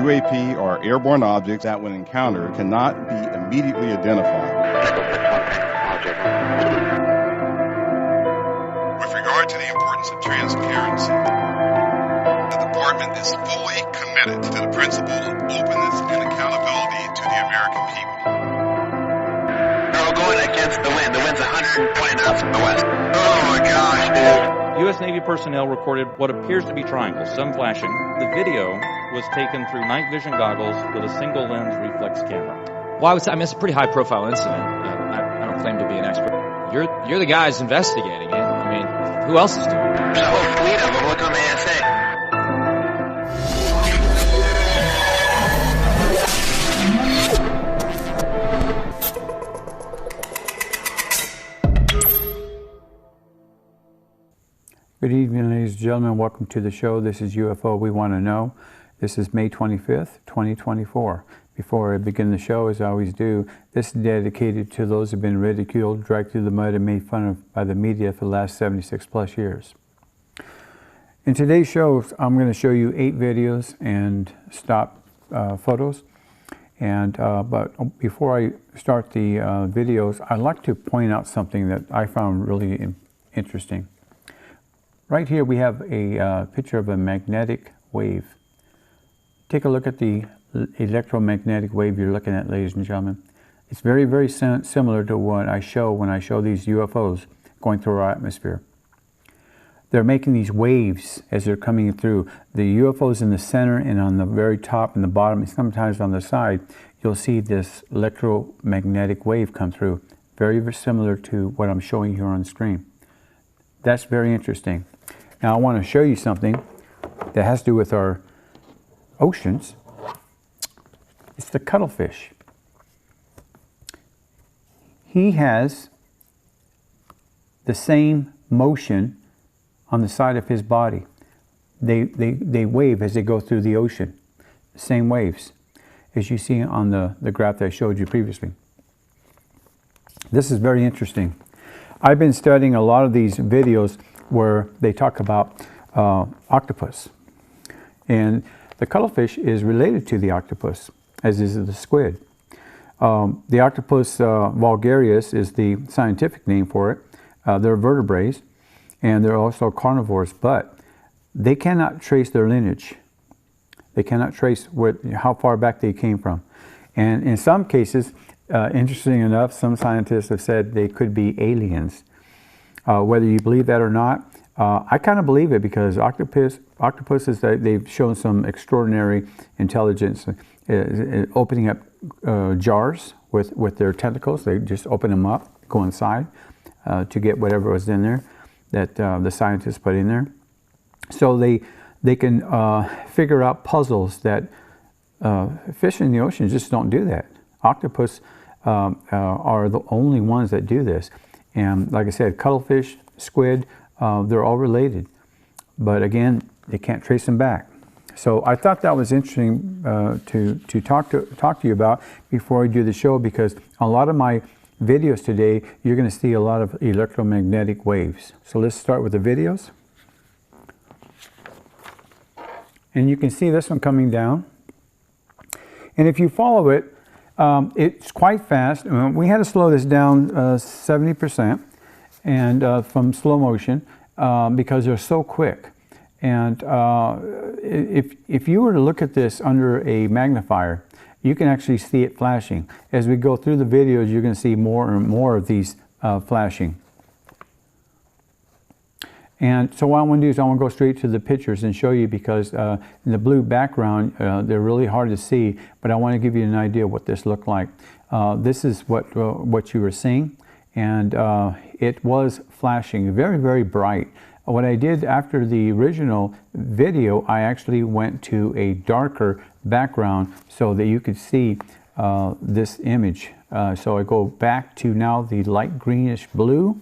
UAP are airborne objects that, when encountered, cannot be immediately identified. With regard to the importance of transparency, the Department is fully committed to the principle of openness and accountability to the American people. They're all going against the wind. The wind's 120 knots from the west. Oh my gosh, dude. U.S. Navy personnel recorded what appears to be triangles, some flashing. The video was taken through night vision goggles with a single lens reflex camera. Well, I mean, it's a pretty high-profile incident. I don't claim to be an expert. You're the guys investigating it. I mean, who else is doing it? There's a whole fleet of them. Look on the ASA. Good evening, ladies and gentlemen. Welcome to the show. This is UFO We Want to Know. This is May 25th, 2024. Before I begin the show, as I always do, this is dedicated to those who have been ridiculed, dragged through the mud, and made fun of by the media for the last 76 plus years. In today's show, I'm going to show you 8 videos and stock photos. But before I start the videos, I'd like to point out something that I found really interesting. Right here we have a picture of a magnetic wave. Take a look at the electromagnetic wave you're looking at, ladies and gentlemen. It's very, very similar to what I show when I show these UFOs going through our atmosphere. They're making these waves as they're coming through. The UFOs in the center and on the very top and the bottom, and sometimes on the side, you'll see this electromagnetic wave come through. Very, very similar to what I'm showing here on the screen. That's very interesting. Now I want to show you something that has to do with our oceans. It's the cuttlefish. He has the same motion on the side of his body. They wave as they go through the ocean. Same waves as you see on the graph that I showed you previously. This is very interesting. I've been studying a lot of these videos where they talk about octopus. And the cuttlefish is related to the octopus, as is the squid. The octopus vulgarius is the scientific name for it. They're vertebrates, and they're also carnivores, but they cannot trace their lineage. They cannot trace how far back they came from. And in some cases, interesting enough, some scientists have said they could be aliens. Whether you believe that or not, I kind of believe it, because octopuses, they've shown some extraordinary intelligence, opening up jars with their tentacles. They just open them up, go inside to get whatever was in there that the scientists put in there. So they can figure out puzzles that fish in the ocean just don't do that. Octopus are the only ones that do this. And like I said, cuttlefish, squid, they're all related. But again, they can't trace them back. So I thought that was interesting to talk to you about before I do the show, because a lot of my videos today, you're going to see a lot of electromagnetic waves. So let's start with the videos. And you can see this one coming down. And if you follow it, it's quite fast. We had to slow this down 70% and from slow motion because they're so quick. And if you were to look at this under a magnifier, you can actually see it flashing. As we go through the videos, you're going to see more and more of these flashing. And so what I want to do is I want to go straight to the pictures and show you, because in the blue background, they're really hard to see, but I want to give you an idea of what this looked like. This is what you were seeing, and it was flashing very, very bright. What I did after the original video, I actually went to a darker background so that you could see this image. So I go back to now the light greenish blue.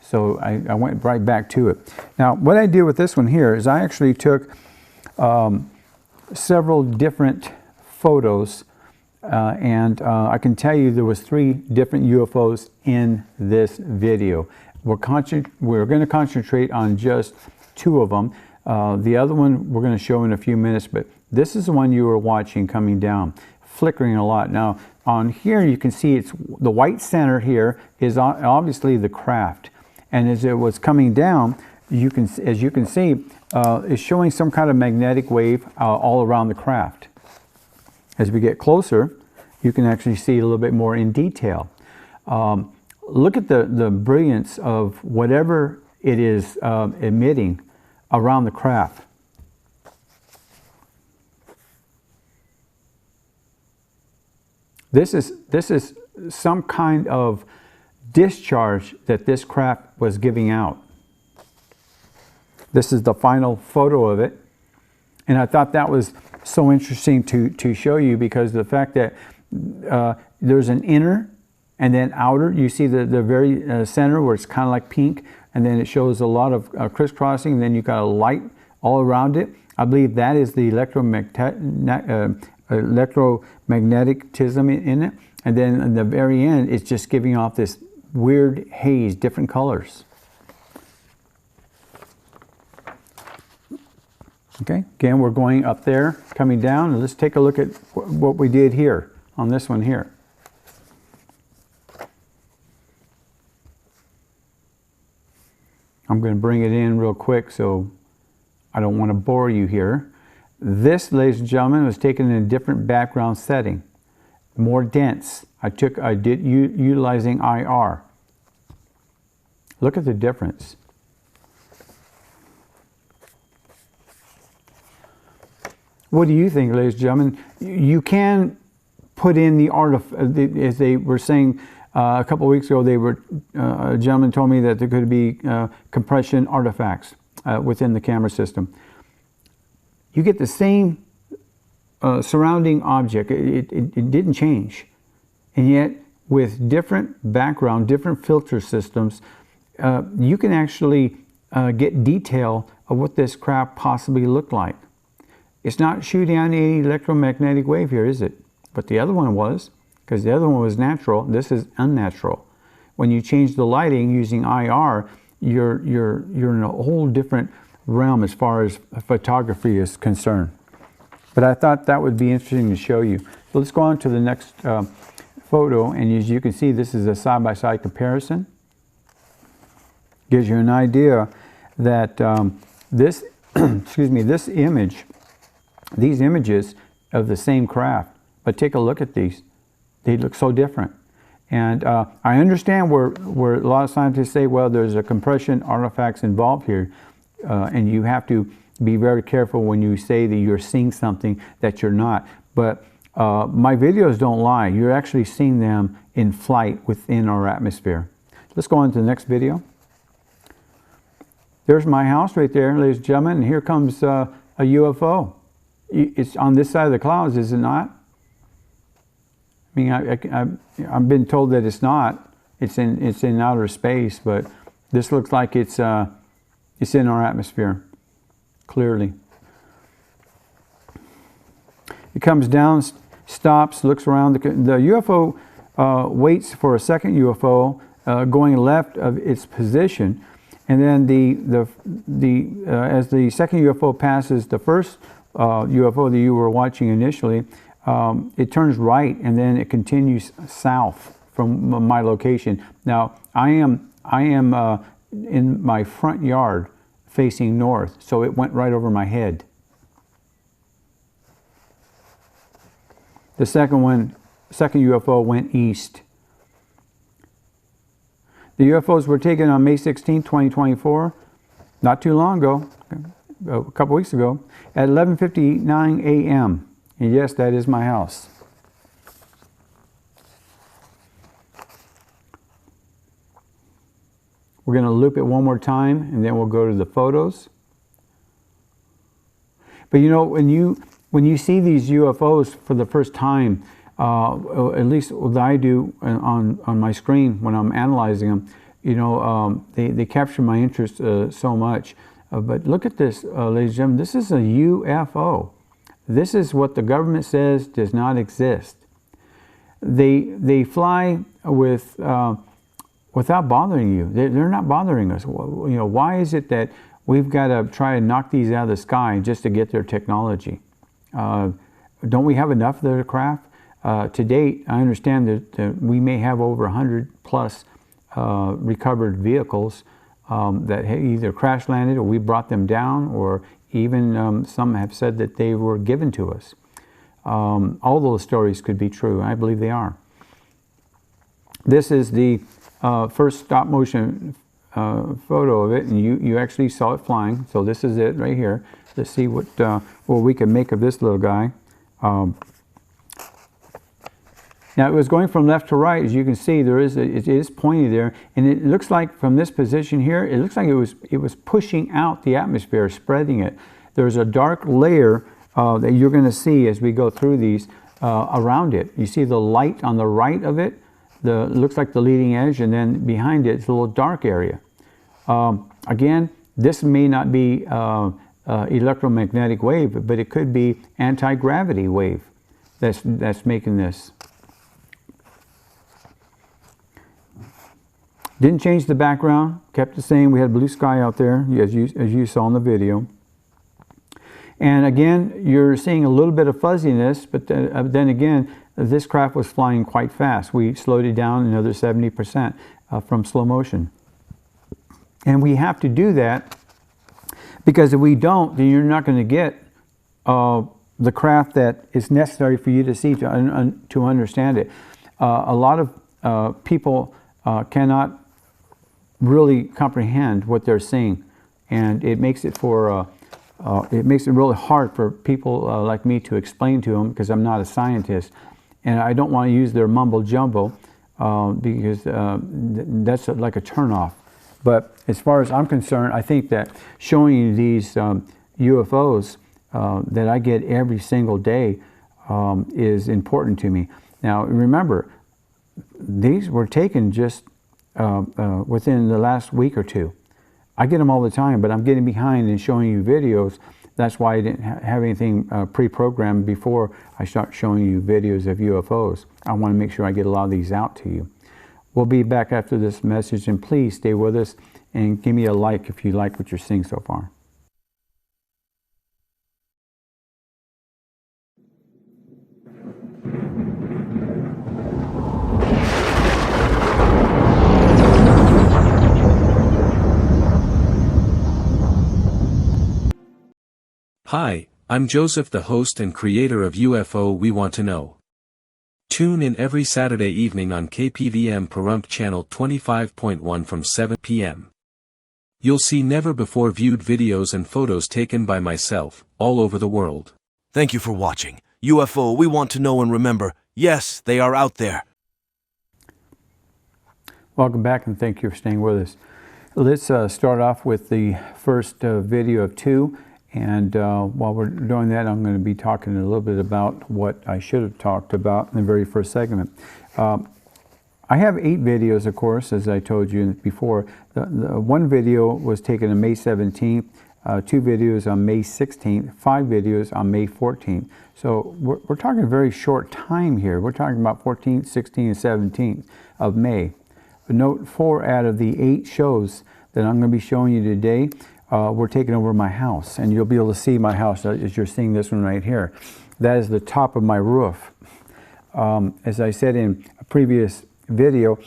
So I went right back to it. Now, what I did with this one here is I actually took several different photos, and I can tell you there was 3 different UFOs in this video. We're going to concentrate on just 2 of them. The other one we're going to show in a few minutes, but this is the one you were watching coming down, flickering a lot. Now on here you can see it's the white center here is obviously the craft, and as it was coming down, as you can see, it's showing some kind of magnetic wave all around the craft. As we get closer, you can actually see a little bit more in detail. Look at the brilliance of whatever it is emitting around the craft. This is some kind of discharge that this craft was giving out. This is the final photo of it, and I thought that was so interesting to show you, because the fact that there's an inner and then outer. You see the very center where it's kind of like pink, and then it shows a lot of crisscrossing, and then you've got a light all around it. I believe that is the electromagnetism in it, and then at the very end it's just giving off this weird haze, different colors. Okay, again we're going up there, coming down, and let's take a look at what we did here on this one here. I'm going to bring it in real quick, so I don't want to bore you here. This, ladies and gentlemen, was taken in a different background setting, more dense. I did utilizing IR. Look at the difference. What do you think, ladies and gentlemen? You can put in the as they were saying a couple of weeks ago, a gentleman told me that there could be compression artifacts within the camera system. You get the same surrounding object. It didn't change. And yet, with different background, different filter systems, you can actually get detail of what this craft possibly looked like. It's not shooting out any electromagnetic wave here, is it? But the other one was, because the other one was natural. This is unnatural. When you change the lighting using IR, you're in a whole different realm as far as photography is concerned. But I thought that would be interesting to show you. So let's go on to the next photo, and as you can see, this is a side-by-side comparison. Gives you an idea that this this image, these images of the same craft, but take a look at these. They look so different. And I understand where a lot of scientists say, well, there's a compression artifacts involved here, and you have to be very careful when you say that you're seeing something that you're not. But my videos don't lie. You're actually seeing them in flight within our atmosphere. Let's go on to the next video. There's my house right there, ladies and gentlemen, and here comes a UFO. It's on this side of the clouds, is it not? I mean, I've been told that it's not. It's in outer space, but this looks like it's in our atmosphere, clearly. It comes down, stops, looks around. The UFO waits for a second UFO going left of its position, and then as the second UFO passes the first UFO that you were watching initially, it turns right, and then it continues south from my location. Now I am in my front yard facing north, so it went right over my head. The second UFO went east. The UFOs were taken on May 16, 2024, not too long ago, a couple weeks ago, at 11:59 a.m. And yes, that is my house. We're going to loop it one more time, and then we'll go to the photos. But you know, when you see these UFOs for the first time, at least what I do on my screen when I'm analyzing them, you know, they capture my interest so much. But look at this, ladies and gentlemen. This is a UFO. This is what the government says does not exist. They fly with without bothering you. They're not bothering us. You know, why is it that we've got to try to knock these out of the sky just to get their technology. Don't we have enough of their craft? To date, I understand that we may have over 100 plus recovered vehicles that either crash landed or we brought them down, or even some have said that they were given to us. All those stories could be true. I believe they are. This is the first stop motion photo of it, and you actually saw it flying. So this is it right here. Let's see what we can make of this little guy. Now it was going from left to right. As you can see, it is pointy there, and it looks like from this position here, it looks like it was pushing out the atmosphere, spreading it. There's a dark layer that you're going to see as we go through these around it. You see the light on the right of it. Looks like the leading edge, and then behind it, it's a little dark area. Again, this may not be electromagnetic wave, but it could be anti-gravity wave that's making this. Didn't change the background, kept the same. We had blue sky out there, as you saw in the video. And again, you're seeing a little bit of fuzziness, but then again, this craft was flying quite fast. We slowed it down another 70% from slow motion. And we have to do that because if we don't, then you're not going to get the craft that is necessary for you to see to understand it. A lot of people cannot really comprehend what they're seeing, and it makes it really hard for people like me to explain to them, because I'm not a scientist, and I don't want to use their mumbo jumbo because that's like a turnoff. But as far as I'm concerned, I think that showing you these UFOs that I get every single day is important to me. Now remember, these were taken just within the last week or two. I get them all the time, but I'm getting behind in showing you videos. That's why I didn't have anything pre-programmed before I start showing you videos of UFOs. I want to make sure I get a lot of these out to you. We'll be back after this message, and please stay with us and give me a like if you like what you're seeing so far. Hi, I'm Joseph, the host and creator of UFO We Want to Know. Tune in every Saturday evening on KPVM Pahrump Channel 25.1 from 7 p.m. You'll see never-before-viewed videos and photos taken by myself, all over the world. Thank you for watching. UFO We Want to Know, and remember, yes, they are out there. Welcome back, and thank you for staying with us. Let's start off with the first video of two. And while we're doing that, I'm going to be talking a little bit about what I should have talked about in the very first segment. I have 8 videos, of course, as I told you before. The one video was taken on May 17th, 2 videos on May 16th, 5 videos on May 14th. So we're talking a very short time here. We're talking about 14th, 16th, and 17th of May. But note 4 out of the 8 shows that I'm going to be showing you today we're taking over my house, and you'll be able to see my house as you're seeing this one right here. That is the top of my roof. As I said in a previous video,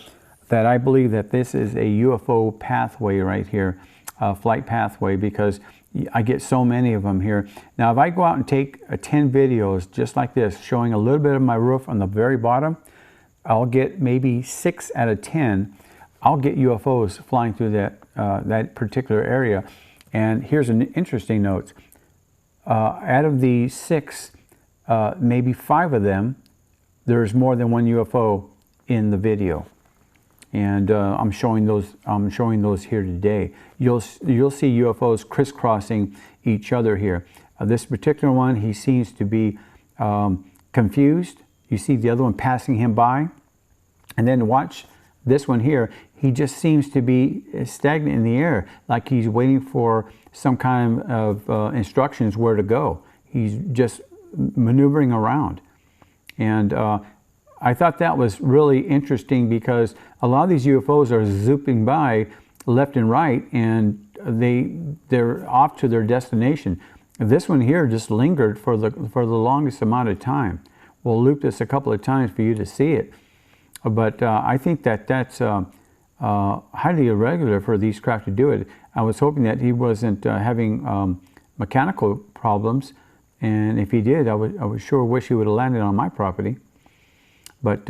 that I believe that this is a UFO pathway right here, flight pathway, because I get so many of them here. Now, if I go out and take 10 videos just like this, showing a little bit of my roof on the very bottom, I'll get maybe 6 out of 10. I'll get UFOs flying through that particular area. And here's an interesting note. Out of the 6, maybe 5 of them, there's more than one UFO in the video. And I'm showing those here today. You'll see UFOs crisscrossing each other here. This particular one, he seems to be confused. You see the other one passing him by. And then watch this one here. He just seems to be stagnant in the air, like he's waiting for some kind of instructions where to go. He's just maneuvering around. And I thought that was really interesting, because a lot of these UFOs are zooming by left and right, and they're off to their destination. This one here just lingered for the longest amount of time. We'll loop this a couple of times for you to see it, but I think that's highly irregular for these craft to do it. I was hoping that he wasn't having mechanical problems, and if he did, I would sure wish he would have landed on my property. But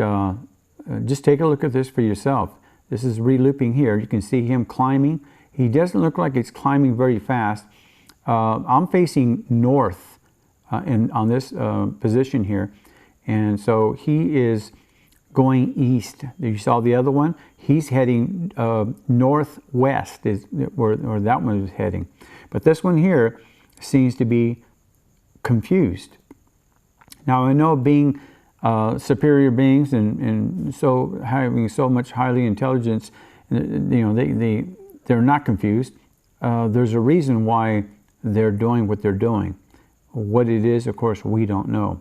just take a look at this for yourself. This is re-looping here. You can see him climbing. He doesn't look like he's climbing very fast. I'm facing north on this position here, and so he is going east. You saw the other one? He's heading northwest is where that one is heading. But this one here seems to be confused. Now I know being superior beings and so having so much highly intelligence, they're not confused. There's a reason why they're doing what they're doing. What it is, of course, we don't know.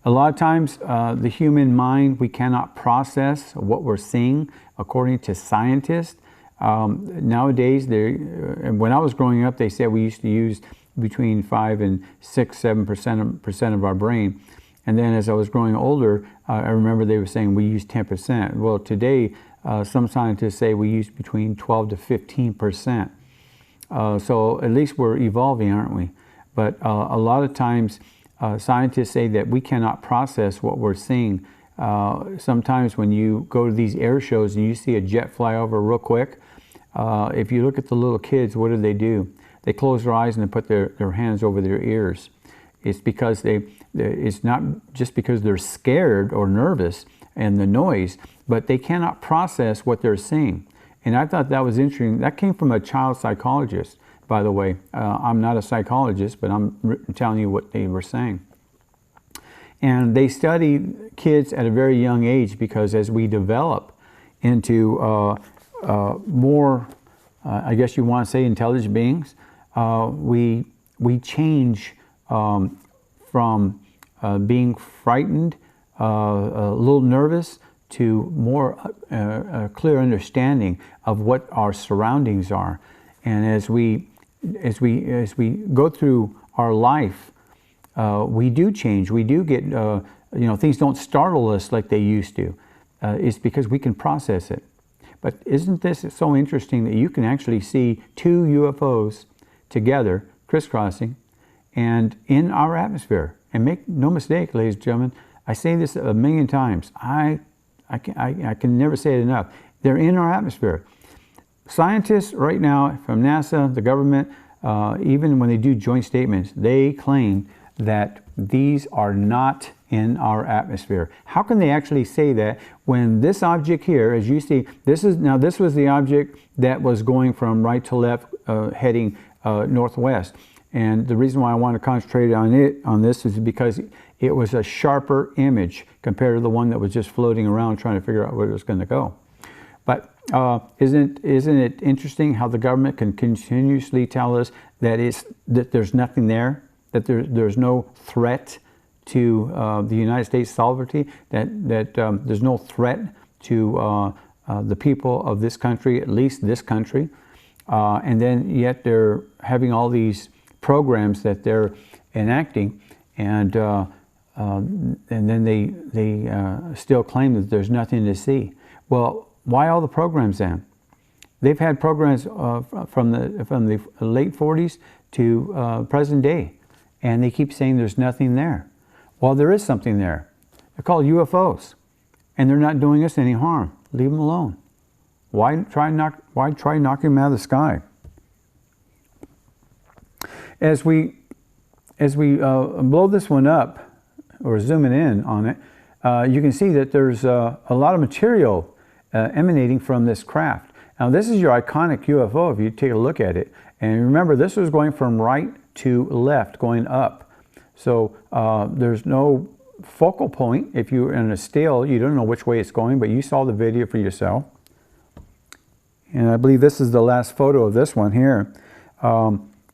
A lot of times, the human mind, we cannot process what we're seeing, according to scientists. Nowadays, when I was growing up, they said we used to use between 5 and 6, 7% of our brain. And then as I was growing older, I remember they were saying we use 10%. Well, today, some scientists say we use between 12 to 15%. So at least we're evolving, aren't we? But a lot of times, scientists say that we cannot process what we're seeing. Sometimes when you go to these air shows and you see a jet fly over real quick, if you look at the little kids, what do? They close their eyes and they put their hands over their ears. It's because it's not just because they're scared or nervous and the noise, but they cannot process what they're seeing. And I thought that was interesting. That came from a child psychologist, by the way. I'm not a psychologist, but I'm telling you what they were saying. And they study kids at a very young age because as we develop into more, I guess you want to say, intelligent beings, we change from being frightened, a little nervous, to more clear understanding of what our surroundings are. And as we go through our life, we do change. We do get, things don't startle us like they used to. It's because we can process it. But isn't this so interesting that you can actually see 2 UFOs together, crisscrossing, and in our atmosphere? And make no mistake, ladies and gentlemen, I say this a million times. I can never say it enough. They're in our atmosphere. Scientists right now from NASA, the government, even when they do joint statements, they claim that these are not in our atmosphere. How can they actually say that when this object here, as you see, this was the object that was going from right to left, heading northwest. And the reason why I want to concentrate on this is because it was a sharper image compared to the one that was just floating around trying to figure out where it was going to go. But isn't it interesting how the government can continuously tell us that there's nothing there, that there's no threat to the United States sovereignty, that there's no threat to the people of this country, at least this country, and then yet they're having all these programs that they're enacting, and then they still claim that there's nothing to see. Well, why all the programs then? They've had programs from the late 40s to present day, and they keep saying there's nothing there. Well, there is something there. They're called UFOs, and they're not doing us any harm. Leave them alone. Why try knocking them out of the sky? As we blow this one up, or zoom it in on it, you can see that there's a lot of material emanating from this craft. Now this is your iconic UFO if you take a look at it. And remember, this was going from right to left, going up. So there's no focal point. If you're in a still, you don't know which way it's going, but you saw the video for yourself. And I believe this is the last photo of this one here.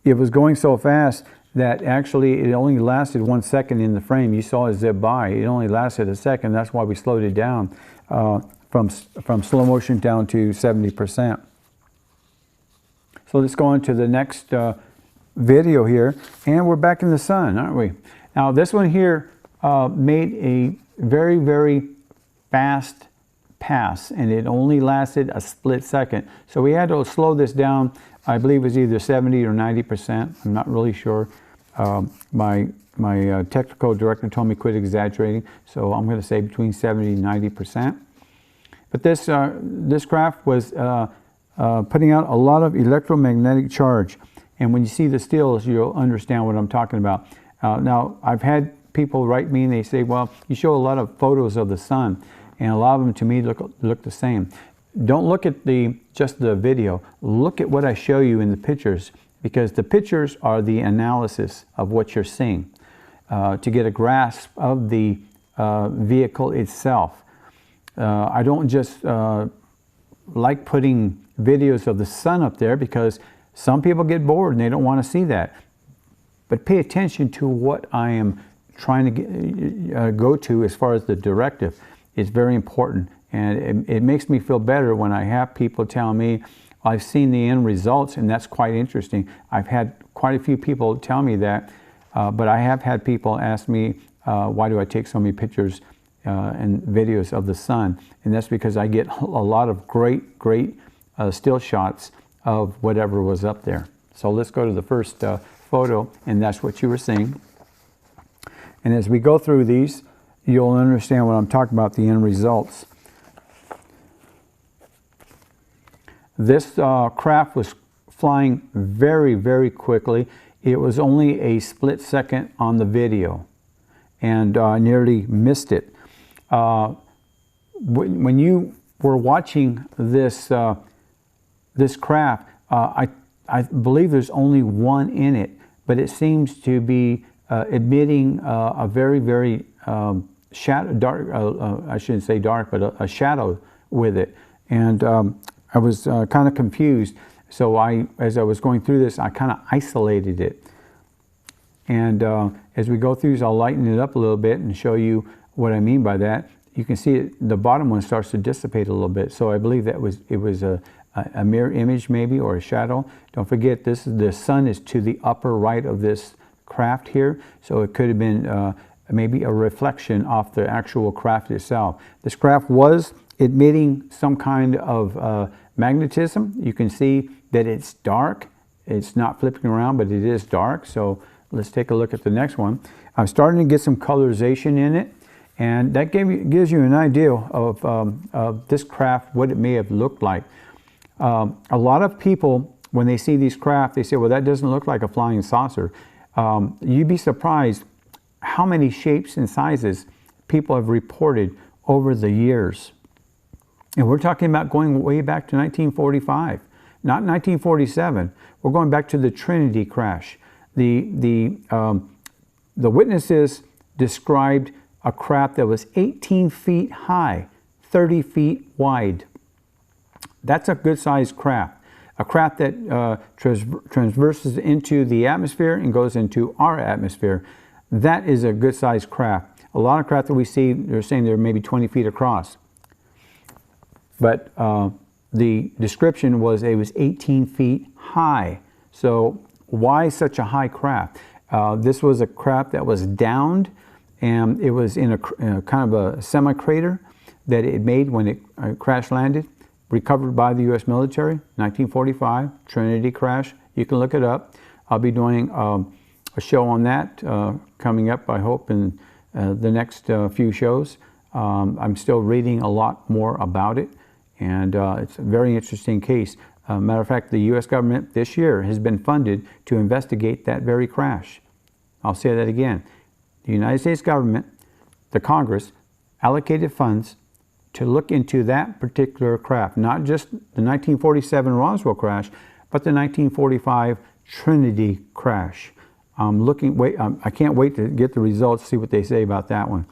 It was going so fast that actually it only lasted 1 second in the frame. You saw it zip by. It only lasted a second. That's why we slowed it down from slow motion down to 70%. So let's go on to the next video here, and we're back in the sun, aren't we? Now this one here made a very, very fast pass, and it only lasted a split second. So we had to slow this down. I believe it was either 70 or 90%. I'm not really sure. My technical director told me quit exaggerating, so I'm going to say between 70 and 90%. But this craft was putting out a lot of electromagnetic charge, and when you see the stills, you'll understand what I'm talking about. Now, I've had people write me and they say, well, you show a lot of photos of the sun, and a lot of them to me look the same. Don't look at just the video. Look at what I show you in the pictures, because the pictures are the analysis of what you're seeing to get a grasp of the vehicle itself. I don't just like putting videos of the sun up there, because some people get bored and they don't want to see that. But pay attention to what I am trying to go to as far as the directive. It's very important, and it makes me feel better when I have people tell me, I've seen the end results, and that's quite interesting. I've had quite a few people tell me that, but I have had people ask me, why do I take so many pictures and videos of the sun? And that's because I get a lot of great still shots of whatever was up there. So let's go to the first photo, and that's what you were seeing. And as we go through these, you'll understand what I'm talking about, the end results. This craft was flying very, very quickly. It was only a split second on the video, and I nearly missed it. When you were watching this this craft, I believe there's only one in it, but it seems to be emitting a very, very dark, I shouldn't say dark, but a shadow with it. And I was kind of confused. So as I was going through this, I kind of isolated it. And as we go through these, I'll lighten it up a little bit and show you what I mean by that. You can see it, the bottom one starts to dissipate a little bit. So I believe that it was a mirror image maybe, or a shadow. Don't forget, the sun is to the upper right of this craft here. So it could have been maybe a reflection off the actual craft itself. This craft was emitting some kind of magnetism. You can see that it's dark. It's not flipping around, but it is dark. So let's take a look at the next one. I'm starting to get some colorization in it, and that gives you an idea of this craft, what it may have looked like. A lot of people, when they see these craft, they say, well, that doesn't look like a flying saucer. You'd be surprised how many shapes and sizes people have reported over the years. And we're talking about going way back to 1945, not 1947. We're going back to the Trinity crash. The witnesses described a craft that was 18 feet high, 30 feet wide. That's a good sized craft. A craft that transverses into the atmosphere and goes into our atmosphere. That is a good sized craft. A lot of craft that we see, they're saying they're maybe 20 feet across. But the description was it was 18 feet high. So why such a high craft? This was a craft that was downed, and it was in a kind of a semi-crater that it made when it crash landed. Recovered by the U.S. military, 1945, Trinity crash. You can look it up. I'll be doing a show on that coming up, I hope, in the next few shows. I'm still reading a lot more about it, and it's a very interesting case. Matter of fact, the U.S. government this year has been funded to investigate that very crash. I'll say that again. The United States government, the Congress, allocated funds to look into that particular craft, not just the 1947 Roswell crash, but the 1945 Trinity crash. I can't wait to get the results, see what they say about that one.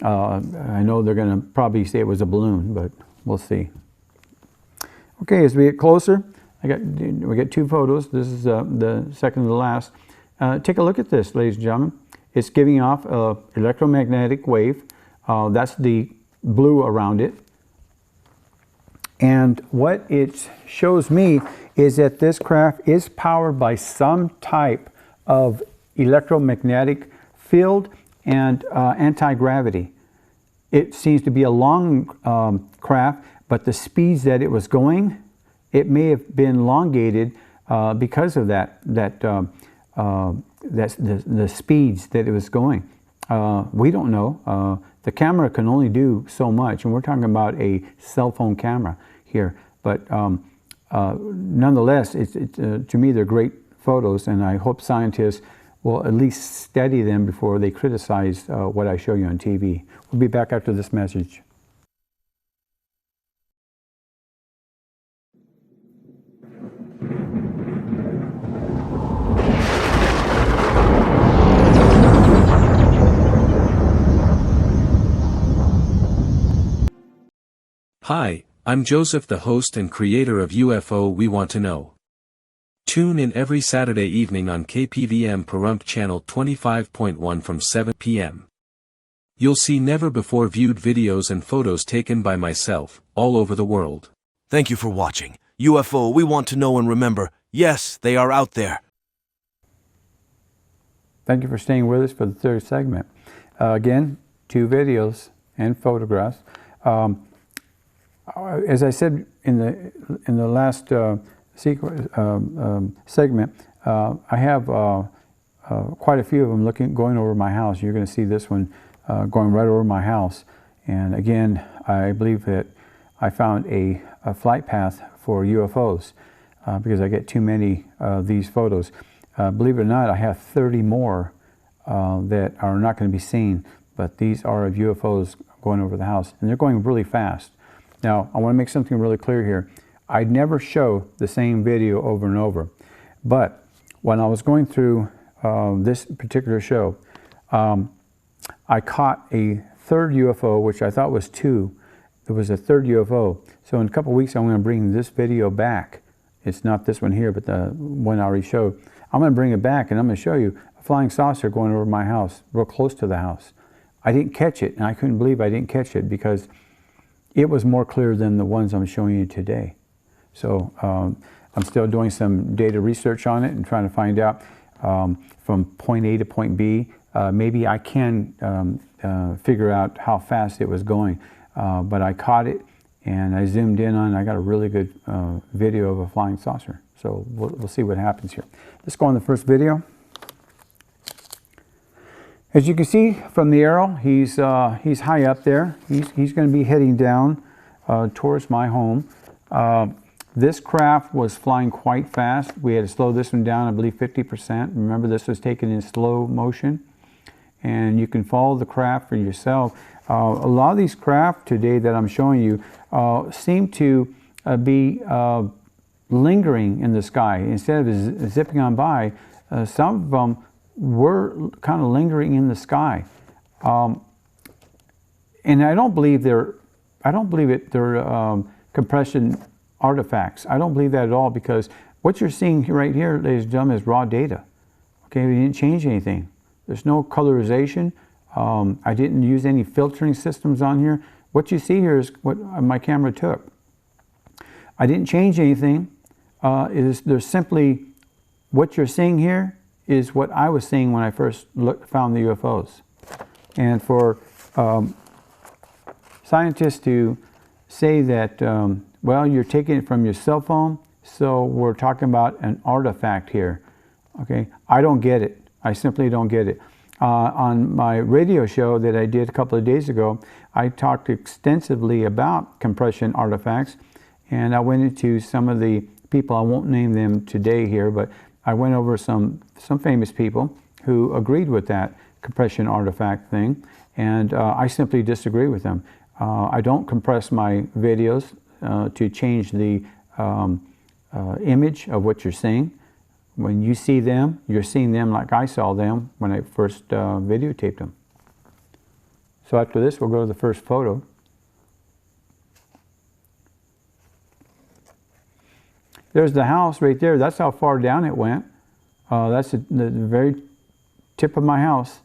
I know they're going to probably say it was a balloon, but we'll see. Okay, as we get closer, we got two photos. This is the second to the last. Take a look at this, ladies and gentlemen. It's giving off an electromagnetic wave. That's the blue around it. And what it shows me is that this craft is powered by some type of electromagnetic field and anti-gravity. It seems to be a long craft, but the speeds that it was going, it may have been elongated because of the speeds that it was going. We don't know. The camera can only do so much, and we're talking about a cell phone camera here. But nonetheless, to me, they're great photos, and I hope scientists will at least study them before they criticize what I show you on TV. We'll be back after this message. Hi, I'm Joseph, the host and creator of UFO We Want to Know. Tune in every Saturday evening on KPVM Pahrump channel 25.1 from 7 p.m. You'll see never-before-viewed videos and photos taken by myself, all over the world. Thank you for watching. UFO, we want to know and remember, yes, they are out there. Thank you for staying with us for the third segment. Again, 2 videos and photographs. As I said in the last segment, I have quite a few of them going over my house. You're going to see this one going right over my house. And again, I believe that I found a flight path for UFOs because I get too many of these photos. Believe it or not, I have 30 more that are not going to be seen, but these are of UFOs going over the house, and they're going really fast. Now, I want to make something really clear here. I'd never show the same video over and over, but when I was going through this particular show, I caught a third UFO, which I thought was 2. There was a third UFO. So in a couple of weeks, I'm going to bring this video back. It's not this one here, but the one I already showed. I'm going to bring it back, and I'm going to show you a flying saucer going over my house, real close to the house. I didn't catch it, and I couldn't believe I didn't catch it because it was more clear than the ones I'm showing you today. So I'm still doing some data research on it and trying to find out from point A to point B. Maybe I can figure out how fast it was going. But I caught it and I zoomed in on it. I got a really good video of a flying saucer. So we'll see what happens here. Let's go on the first video. As you can see from the arrow, he's high up there. He's going to be heading down towards my home. This craft was flying quite fast. We had to slow this one down, I believe 50%. Remember, this was taken in slow motion. And you can follow the craft for yourself. A lot of these craft today that I'm showing you seem to be lingering in the sky. Instead of zipping on by, some of them were kind of lingering in the sky. And I don't believe they're compression artifacts. I don't believe that at all, because what you're seeing right here, ladies and gentlemen, is raw data. Okay, we didn't change anything. There's no colorization. I didn't use any filtering systems on here. What you see here is what my camera took. I didn't change anything. There's simply, what you're seeing here is what I was seeing when I first found the UFOs. And for scientists to say that, well, you're taking it from your cell phone, so we're talking about an artifact here. Okay, I don't get it. I simply don't get it. On my radio show that I did a couple of days ago, I talked extensively about compression artifacts, and I went into some of the people, I won't name them today here, but I went over some famous people who agreed with that compression artifact thing, and I simply disagree with them. I don't compress my videos to change the image of what you're seeing. When you see them, you're seeing them like I saw them when I first videotaped them. So after this, we'll go to the first photo. There's the house right there. That's how far down it went. That's the very tip of my house.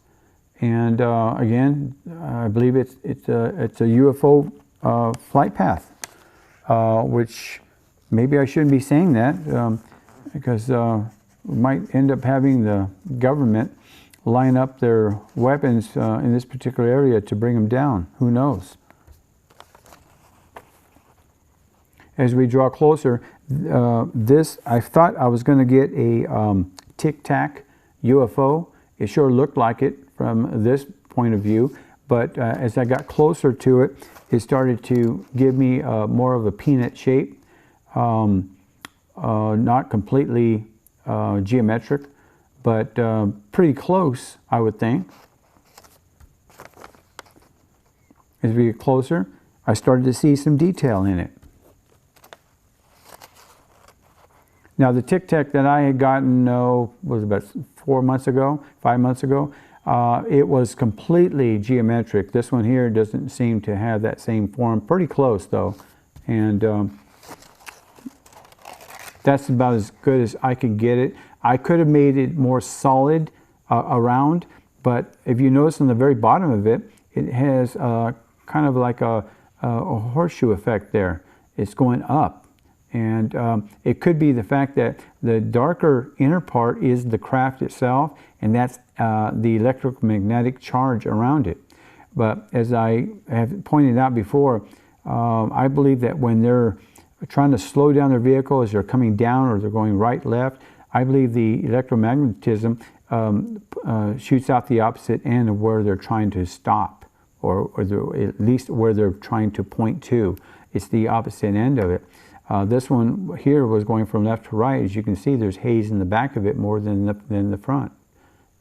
And again, I believe it's a UFO flight path. which maybe I shouldn't be saying that because we might end up having the government line up their weapons in this particular area to bring them down. Who knows? As we draw closer, I thought I was going to get a tic-tac UFO. It sure looked like it from this point of view, but as I got closer to it, it started to give me more of a peanut shape, not completely geometric, but pretty close, I would think. As we get closer, I started to see some detail in it. Now the tic-tac that I had gotten, was about 5 months ago, it was completely geometric. This one here doesn't seem to have that same form. Pretty close though, and that's about as good as I can get it. I could have made it more solid around, but if you notice on the very bottom of it, it has kind of like a horseshoe effect there. It's going up. And it could be the fact that the darker inner part is the craft itself, and that's the electromagnetic charge around it. But as I have pointed out before, I believe that when they're trying to slow down their vehicle as they're coming down or they're going right, left, I believe the electromagnetism shoots out the opposite end of where they're trying to stop, or at least where they're trying to point to. It's the opposite end of it. This one here was going from left to right. As you can see, there's haze in the back of it more than the front.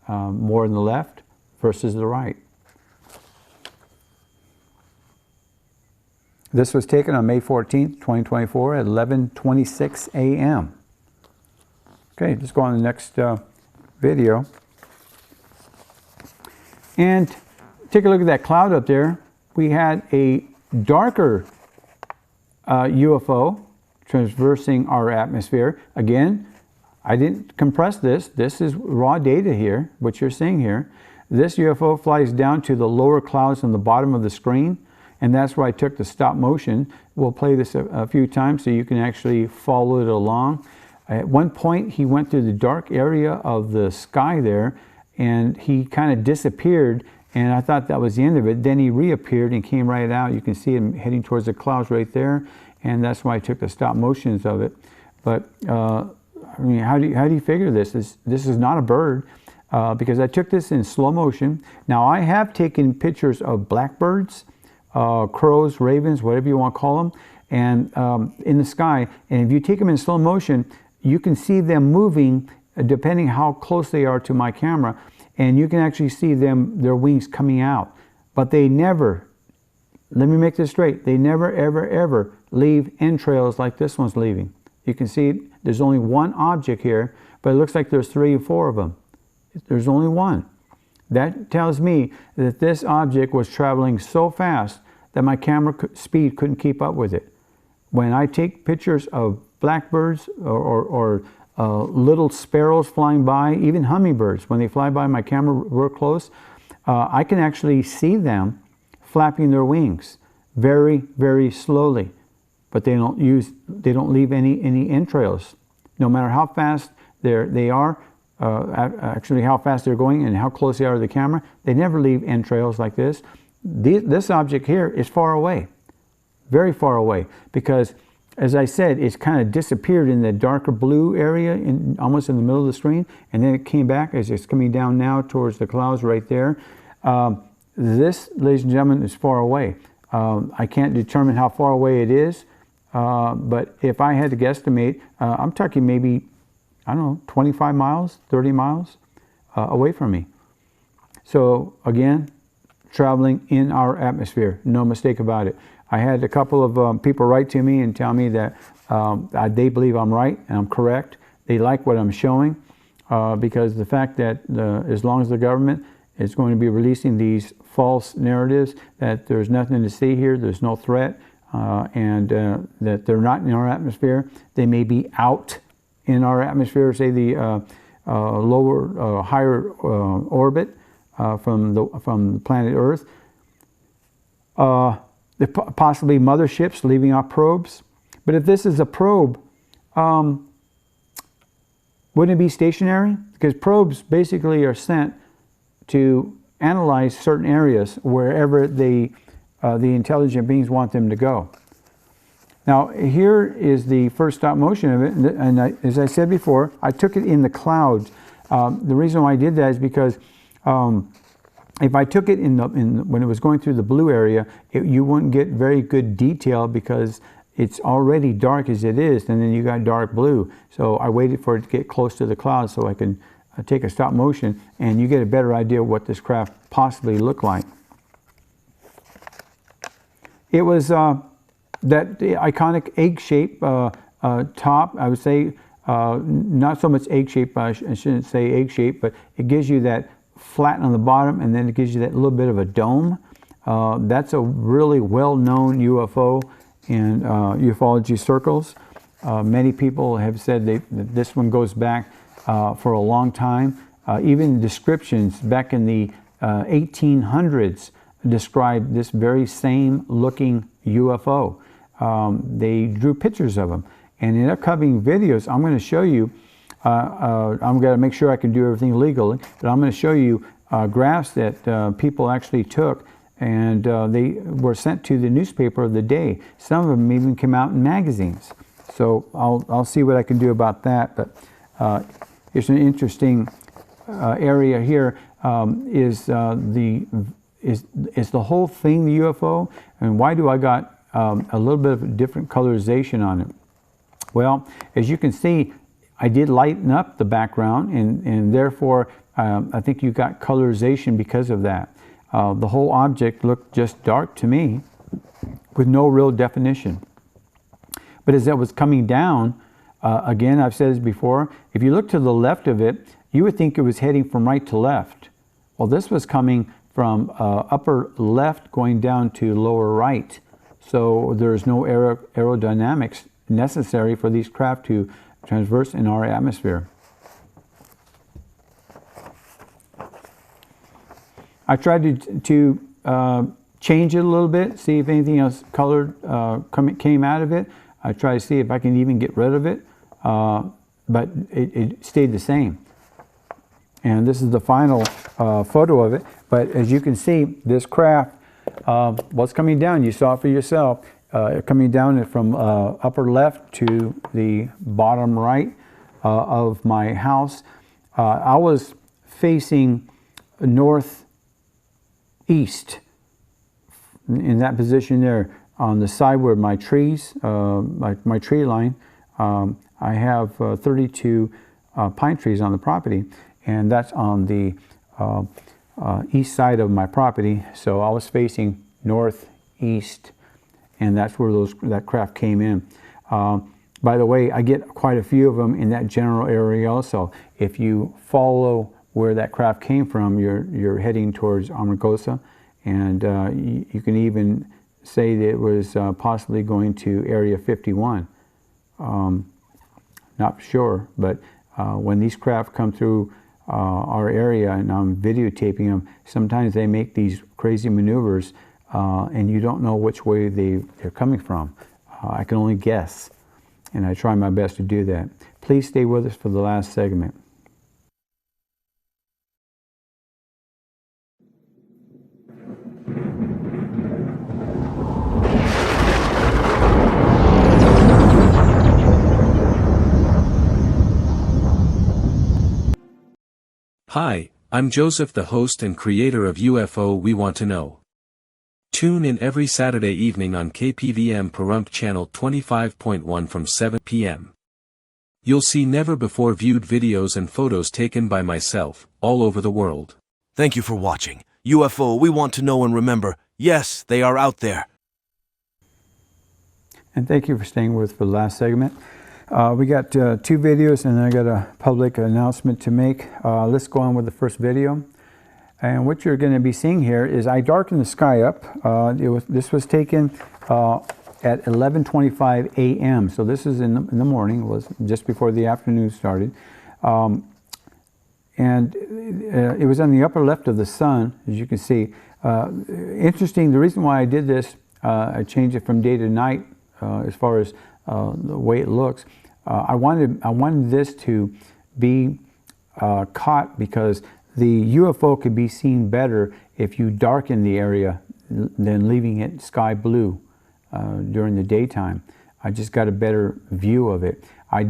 More in the left versus the right. This was taken on May 14th, 2024 at 11:26 a.m. Okay, let's go on to the next video. And take a look at that cloud up there. We had a darker UFO traversing our atmosphere. Again, I didn't compress this. This is raw data here, what you're seeing here. This UFO flies down to the lower clouds on the bottom of the screen, and that's where I took the stop motion. We'll play this a few times so you can actually follow it along. At one point, he went through the dark area of the sky there, and he kind of disappeared, and I thought that was the end of it. Then he reappeared and came right out. You can see him heading towards the clouds right there, and that's why I took the stop motions of it. But I mean, how do you figure this? This is not a bird, because I took this in slow motion. Now I have taken pictures of blackbirds, crows, ravens, whatever you want to call them, and in the sky. And if you take them in slow motion, you can see them moving depending how close they are to my camera, and you can actually see their wings coming out. But they never, let me make this straight, they never ever ever leave entrails like this one's leaving. You can see there's only one object here, but it looks like there's 3 or 4 of them. There's only one. That tells me that this object was traveling so fast that my camera speed couldn't keep up with it. When I take pictures of blackbirds or little sparrows flying by, even hummingbirds, when they fly by my camera real close, I can actually see them flapping their wings very, very slowly. But they don't leave any entrails. No matter how fast they are, actually how fast they're going and how close they are to the camera, they never leave entrails like this. This object here is far away, very far away, because as I said, it's kind of disappeared in the darker blue area, almost in the middle of the screen, and then it came back as it's coming down now towards the clouds right there. This, ladies and gentlemen, is far away. I can't determine how far away it is, but if I had to guesstimate, I'm talking maybe, I don't know, 25 miles, 30 miles away from me. So again, traveling in our atmosphere, no mistake about it. I had a couple of people write to me and tell me that they believe I'm right and I'm correct. They like what I'm showing because the fact that as long as the government is going to be releasing these false narratives that there's nothing to see here, there's no threat, and that they're not in our atmosphere, they may be out in our atmosphere, say the higher orbit from the planet Earth. Possibly motherships leaving off probes. But if this is a probe, wouldn't it be stationary? Because probes basically are sent to analyze certain areas wherever the intelligent beings want them to go. Now, here is the first stop motion of it, and as I said before, I took it in the clouds. The reason why I did that is because if I took it when it was going through the blue area, you wouldn't get very good detail because it's already dark as it is, and then you got dark blue. So I waited for it to get close to the clouds so I can take a stop motion, and you get a better idea of what this craft possibly looked like. It was that iconic egg shape top. I would say not so much egg shape. I shouldn't say egg shape, but it gives you that flat on the bottom, and then it gives you that little bit of a dome. That's a really well-known UFO in ufology circles. Many people have said that this one goes back for a long time. Even descriptions back in the 1800s described this very same looking UFO. They drew pictures of them. And in upcoming videos, I'm going to show you, I'm going to make sure I can do everything legally, but I'm going to show you graphs that people actually took, and they were sent to the newspaper of the day. Some of them even came out in magazines. So I'll see what I can do about that. But it's an interesting area here. Is the whole thing the UFO? And why do I got a little bit of a different colorization on it? Well, as you can see, I did lighten up the background, and therefore I think you got colorization because of that. The whole object looked just dark to me with no real definition. But as it was coming down, again, I've said this before, if you look to the left of it, you would think it was heading from right to left. Well, this was coming from upper left going down to lower right. So there's no aerodynamics necessary for these craft to traverse in our atmosphere. I tried to change it a little bit, see if anything else colored came out of it. I tried to see if I can even get rid of it, but it stayed the same. And this is the final photo of it. But as you can see, this craft, what's coming down, you saw it for yourself, coming down from upper left to the bottom right of my house. I was facing northeast in that position there on the side where my trees, my tree line. I have 32 pine trees on the property, and that's on the east side of my property. So I was facing northeast, and that's where that craft came in. By the way, I get quite a few of them in that general area also. If you follow where that craft came from, you're heading towards Amargosa, and you can even say that it was possibly going to Area 51. Not sure, but when these craft come through our area and I'm videotaping them, sometimes they make these crazy maneuvers and you don't know which way they're coming from. I can only guess, and I try my best to do that. Please stay with us for the last segment. Hi, I'm Joseph, the host and creator of UFO We Want to Know. Tune in every Saturday evening on KPVM Pahrump Channel 25.1 from 7 p.m. You'll see never-before-viewed videos and photos taken by myself, all over the world. Thank you for watching. UFO, we want to know and remember, yes, they are out there. And thank you for staying with us for the last segment. We got 2 videos, and I got a public announcement to make. Let's go on with the first video. And what you're going to be seeing here is I darkened the sky up. This was taken at 11:25 a.m. So this is in the morning. It was just before the afternoon started. And it was on the upper left of the sun, as you can see. Interesting, the reason why I did this, I changed it from day to night as far as the way it looks. I wanted this to be caught because the UFO could be seen better if you darken the area than leaving it sky blue during the daytime. I just got a better view of it. I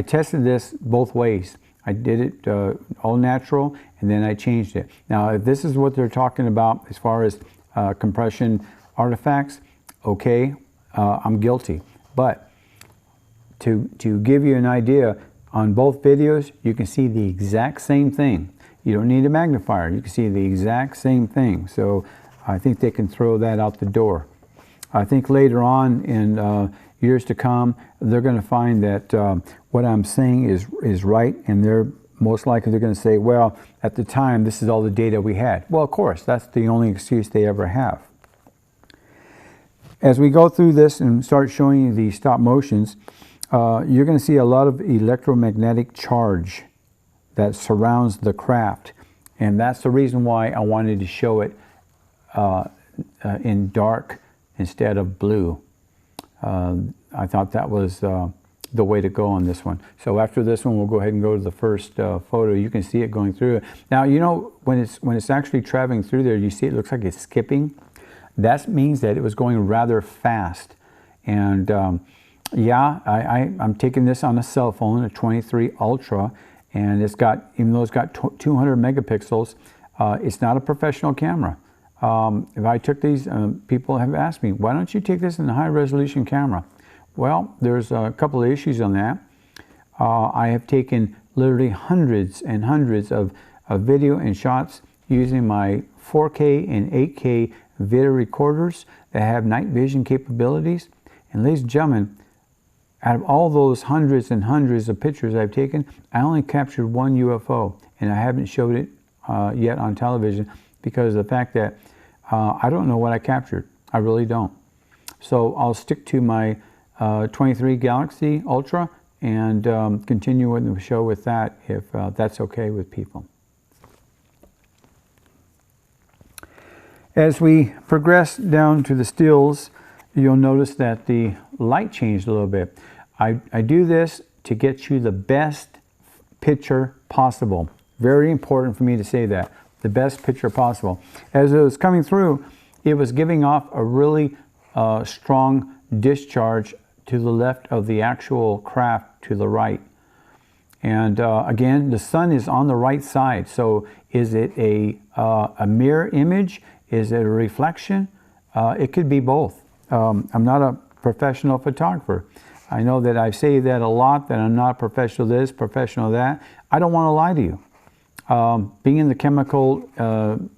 tested this both ways. I did it all natural, and then I changed it. Now, if this is what they're talking about as far as compression artifacts, okay, I'm guilty. But to give you an idea, on both videos, you can see the exact same thing. You don't need a magnifier. You can see the exact same thing. So I think they can throw that out the door. I think later on in years to come, they're going to find that what I'm saying is right, and they're most likely they're going to say, well, at the time, this is all the data we had. Well, of course, that's the only excuse they ever have. As we go through this and start showing you the stop motions, you're going to see a lot of electromagnetic charge that surrounds the craft, and that's the reason why I wanted to show it in dark instead of blue. I thought that was the way to go on this one. So after this one, we'll go ahead and go to the first photo. You can see it going through it. Now, you know, when it's actually traveling through there, you see it looks like it's skipping. That means that it was going rather fast. And yeah, I'm taking this on a cell phone, a 23 Ultra, and it's got, even though it's got 200 megapixels, it's not a professional camera. If I took these, people have asked me, why don't you take this in a high resolution camera? Well, there's a couple of issues on that. I have taken literally hundreds and hundreds of video and shots using my 4K and 8K video recorders that have night vision capabilities. And ladies and gentlemen, out of all those hundreds and hundreds of pictures I've taken, I only captured one UFO, and I haven't showed it yet on television because of the fact that I don't know what I captured. I really don't. So I'll stick to my 23 Galaxy Ultra and continue with the show with that if that's okay with people. As we progress down to the stills, you'll notice that the light changed a little bit. I do this to get you the best picture possible. Very important for me to say that. The best picture possible. As it was coming through, it was giving off a really strong discharge to the left of the actual craft to the right. And again, the sun is on the right side. So is it a mirror image? Is it a reflection? It could be both. I'm not a professional photographer. I know that I say that a lot, that I'm not a professional this, professional that. I don't want to lie to you. Being in the chemical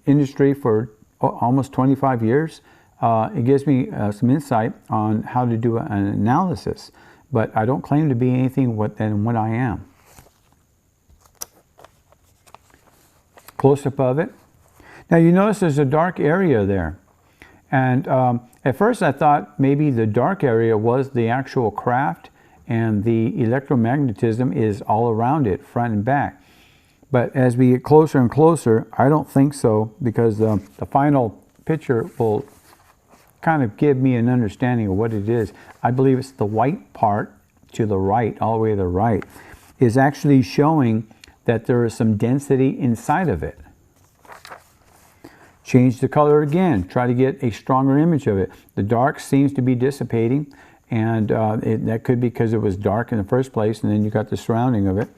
industry for almost 25 years, it gives me some insight on how to do an analysis, but I don't claim to be anything than what I am. Close-up of it. Now you notice there's a dark area there, and at first I thought maybe the dark area was the actual craft and the electromagnetism is all around it, front and back. But as we get closer and closer, I don't think so, because the final picture will kind of give me an understanding of what it is. I believe it's the white part to the right, all the way to the right, is actually showing that there is some density inside of it. Change the color again, try to get a stronger image of it. The dark seems to be dissipating, and that could be because it was dark in the first place, and then you got the surrounding of it.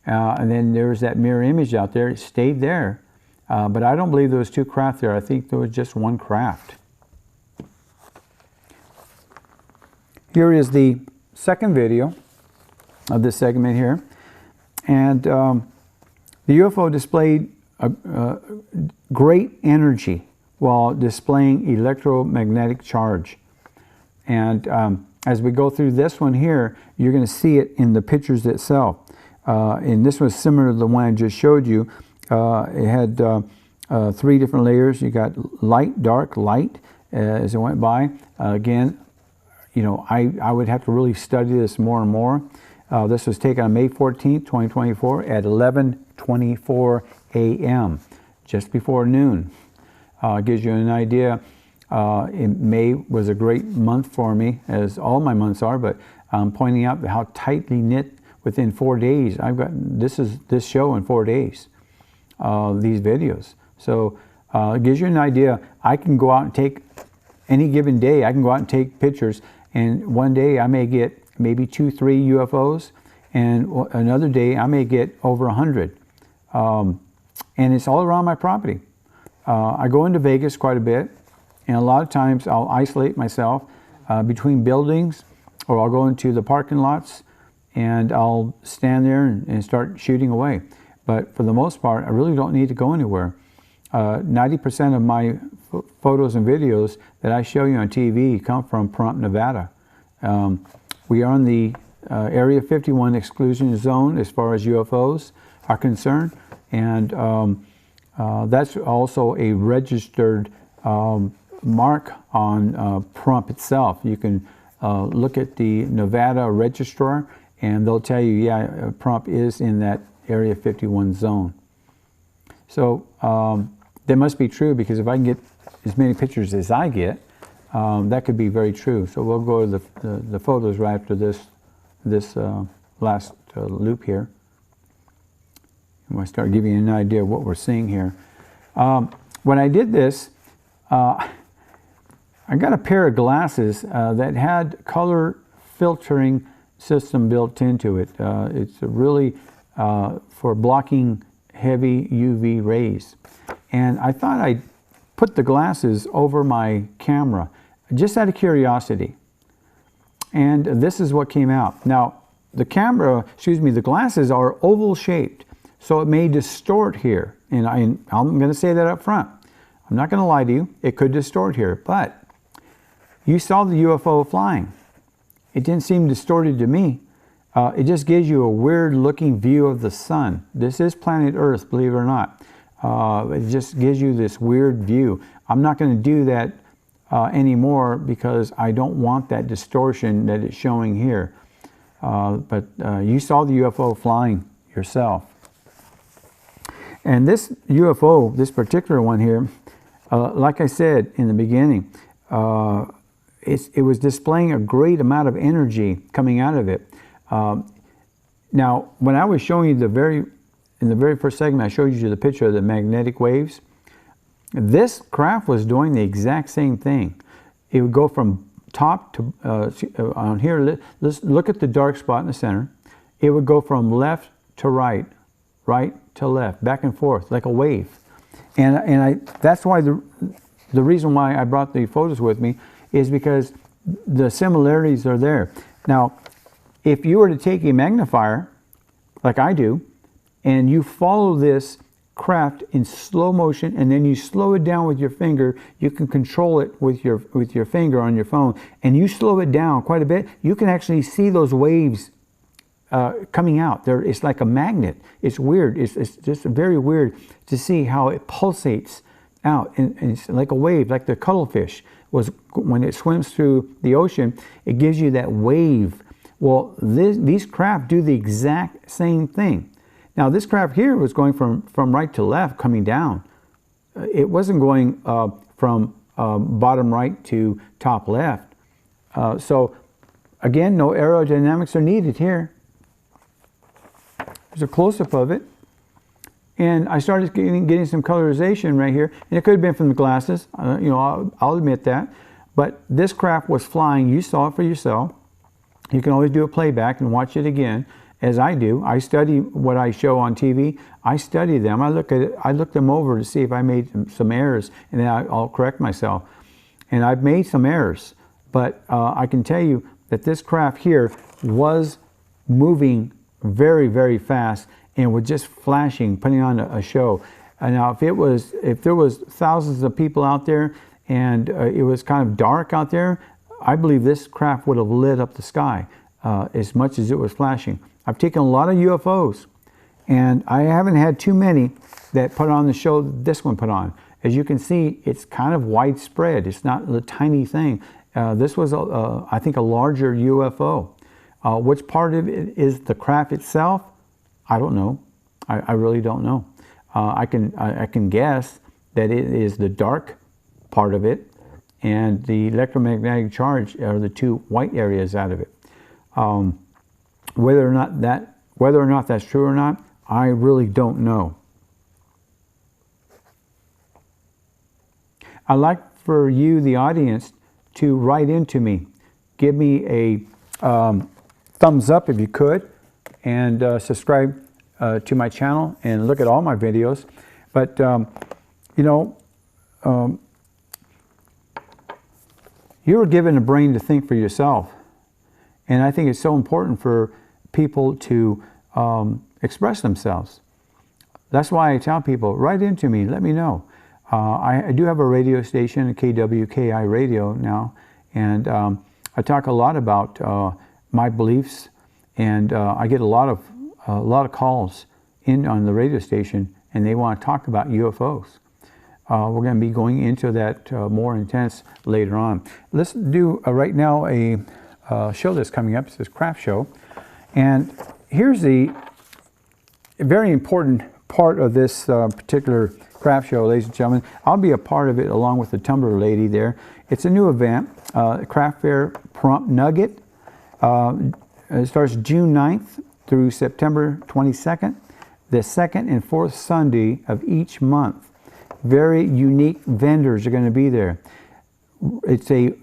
And then there's that mirror image out there. It stayed there, but I don't believe there was two craft there. I think there was just one craft. Here is the second video of this segment here, and the UFO displayed great energy while displaying electromagnetic charge. And as we go through this one here, you're going to see it in the pictures itself. And this was similar to the one I just showed you. It had 3 different layers. You got light, dark, light as it went by. Again, you know, I would have to really study this more and more. This was taken on May 14th, 2024 at 11:24 a.m., just before noon. Gives you an idea. May was a great month for me, as all my months are, but I'm pointing out how tightly knit within 4 days. I've got this show in 4 days, these videos. So it gives you an idea. I can go out and take, any given day, I can go out and take pictures, and one day I may get maybe 2, 3 UFOs, and another day I may get over 100. And it's all around my property. I go into Vegas quite a bit, and a lot of times I'll isolate myself between buildings, or I'll go into the parking lots and I'll stand there and start shooting away. But for the most part, I really don't need to go anywhere. 90% of my photos and videos that I show you on TV come from Pahrump, Nevada. We are in the Area 51 exclusion zone as far as UFOs are concerned, and that's also a registered mark on Pahrump itself. You can look at the Nevada registrar, and they'll tell you, yeah, Pahrump is in that Area 51 zone. So that must be true, because if I can get as many pictures as I get, that could be very true. So we'll go to the photos right after this last loop here. I'm going to start giving you an idea of what we're seeing here. When I did this, I got a pair of glasses that had color filtering system built into it. It's really for blocking heavy UV rays. And I thought I'd put the glasses over my camera, just out of curiosity. And this is what came out. Now, the glasses are oval shaped, so it may distort here. And I'm going to say that up front. I'm not going to lie to you, it could distort here, but you saw the UFO flying. It didn't seem distorted to me. It just gives you a weird looking view of the sun. This is planet Earth, believe it or not. It just gives you this weird view. I'm not going to do that anymore, because I don't want that distortion that it's showing here. But you saw the UFO flying yourself. And this UFO, this particular one here, like I said in the beginning, it was displaying a great amount of energy coming out of it. Now, when I was showing you in the very first segment, I showed you the picture of the magnetic waves. This craft was doing the exact same thing. It would go from top to, on here, let's look at the dark spot in the center. It would go from left to right, right to left, back and forth, like a wave. And that's why the reason why I brought the photos with me is because the similarities are there. Now, if you were to take a magnifier, like I do, and you follow this craft in slow motion, and then you slow it down with your finger, you can control it with your finger on your phone, and you slow it down quite a bit, you can actually see those waves coming out. It's like a magnet. It's weird. It's just very weird to see how it pulsates out, and it's like a wave, like the cuttlefish was when it swims through the ocean. It gives you that wave. Well, these craft do the exact same thing. Now, this craft here was going from right to left, coming down. It wasn't going from bottom right to top left. So, again, no aerodynamics are needed here. There's a close-up of it. And I started getting some colorization right here. And it could have been from the glasses. I'll admit that. But this craft was flying. You saw it for yourself. You can always do a playback and watch it again, as I do. I study what I show on TV. I study them. I look at it. I look them over to see if I made some errors, and then I'll correct myself. And I've made some errors, but I can tell you that this craft here was moving very, very fast and was just flashing, putting on a show. Now, if there was thousands of people out there and it was kind of dark out there, I believe this craft would have lit up the sky as much as it was flashing. I've taken a lot of UFOs, and I haven't had too many that put on the show that this one put on. As you can see, it's kind of widespread. It's not a tiny thing. This was, I think, a larger UFO. Which part of it is the craft itself? I don't know. I really don't know. I can guess that it is the dark part of it, and the electromagnetic charge are the two white areas out of it. Whether or not that's true or not, I really don't know. I'd like for you, the audience, to write into me. Give me a thumbs up if you could, and subscribe to my channel and look at all my videos. But you were given a brain to think for yourself, and I think it's so important for people to express themselves. That's why I tell people, write into me, let me know. I do have a radio station, a KWKI radio now, and I talk a lot about my beliefs, and I get a lot of calls in on the radio station, and they want to talk about UFOs. We're going to be going into that more intense later on. Let's do right now a show that's coming up. It's this craft show, and here's the very important part of this particular craft show, ladies and gentlemen. I'll be a part of it along with the tumbler lady there. It's a new event, Craft Fair Prompt Nugget. It starts June 9th through September 22nd, the second and fourth Sunday of each month. Very unique vendors are going to be there. It's a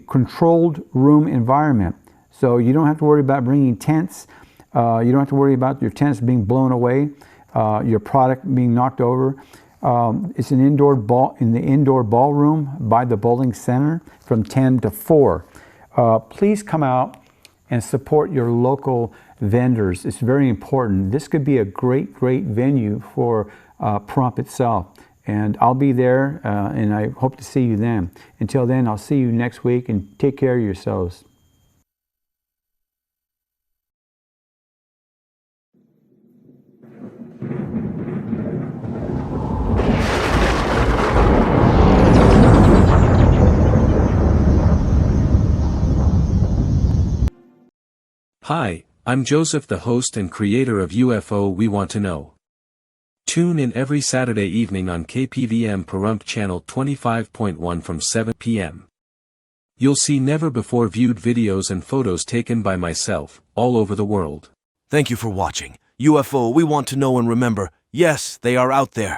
controlled room environment, so you don't have to worry about bringing tents. You don't have to worry about your tents being blown away, your product being knocked over. It's an indoor ballroom by the bowling center from 10 to 4. Please come out and support your local vendors. It's very important. This could be a great venue for Prompt itself. And I'll be there, and I hope to see you then. Until then, I'll see you next week, and take care of yourselves. Hi, I'm Joseph, the host and creator of UFO We Want to Know. Tune in every Saturday evening on KPVM Pahrump channel 25.1 from 7 p.m. You'll see never-before-viewed videos and photos taken by myself, all over the world. Thank you for watching. UFO, we want to know and remember, yes, they are out there.